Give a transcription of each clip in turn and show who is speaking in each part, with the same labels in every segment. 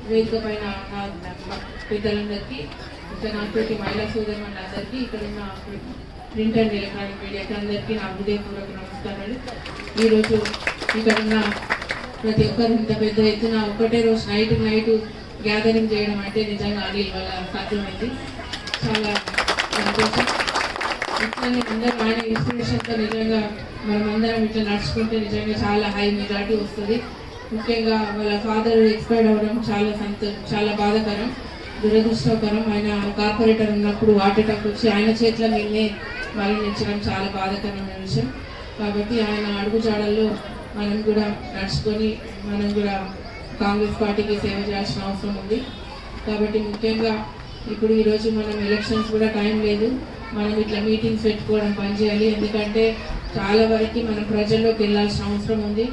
Speaker 1: వేదిక పైన పెద్దలందరికీ, ఇంకా నాతోటి మహిళా సోదరులందరికీ, ఇక్కడ ఉన్న ప్రింట్ అండ్ ఎలక్ట్రానిక్ మీడియాకి అందరికీ నా హృదయపూర్వక నమస్కారాలు. ఈరోజు ఇక్కడ ఉన్న ప్రతి ఒక్కరు ఇంత పెద్ద ఎత్తున ఒకటే రోజు నైట్ గ్యాదరింగ్ చేయడం అంటే నిజంగా అనిల్ వల్ల సాధ్యమైంది. చాలా సంతోషం. ఇట్లనే అందరూ ఆయన ఇన్స్పిరేషన్తో నిజంగా మనమందరం ఇట్లా నడుచుకుంటే నిజంగా చాలా హై మెజారిటీ వస్తుంది. ముఖ్యంగా వాళ్ళ ఫాదర్ ఎక్స్పైర్డ్ అవ్వడం చాలా బాధాకరం, దురదృష్టకరం. ఆయన కార్పొరేటర్ ఉన్నప్పుడు హార్ట్ అటాక్ వచ్చి ఆయన చేతుల మీదనే మరణించడం చాలా బాధాకరమైన విషయం. కాబట్టి ఆయన అడుగుజాడల్లో మనం కూడా నడుచుకొని మనం కూడా కాంగ్రెస్ పార్టీకి సేవ చేయాల్సిన అవసరం ఉంది. కాబట్టి ముఖ్యంగా ఇప్పుడు ఈరోజు మనం ఎలక్షన్స్ కూడా టైం లేదు, మనం ఇట్లా మీటింగ్స్ పెట్టుకోవడం పనిచేయాలి. ఎందుకంటే చాలా వరకు మనం ప్రజల్లోకి వెళ్ళాల్సిన అవసరం ఉంది.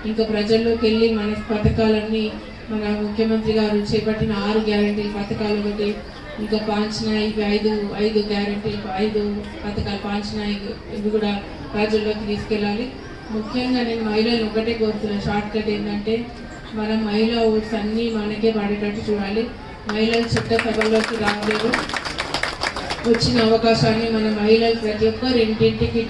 Speaker 1: ఇంకా ప్రజల్లోకి వెళ్ళి మన పథకాలన్నీ మన ముఖ్యమంత్రి గారు చేపట్టిన 6 గ్యారెంటీల పథకాలు ఒకటి, ఇంకా పాంచినాయి 5 గ్యారెంటీలు 5 పథకాలు పాంచినాయి, ఇవి కూడా ప్రజల్లోకి తీసుకెళ్ళాలి. ముఖ్యంగా నేను మహిళలు ఒకటే కోరుతున్నాను, షార్ట్ కట్ ఏంటంటే మనం మహిళా ఓట్స్ అన్నీ మనకే పడేటట్టు చూడాలి. మహిళలు చట్టసభల్లోకి రాలేదు, వచ్చిన అవకాశాన్ని మన మహిళలు ప్రతి ఒక్కరు ఇంటింటికి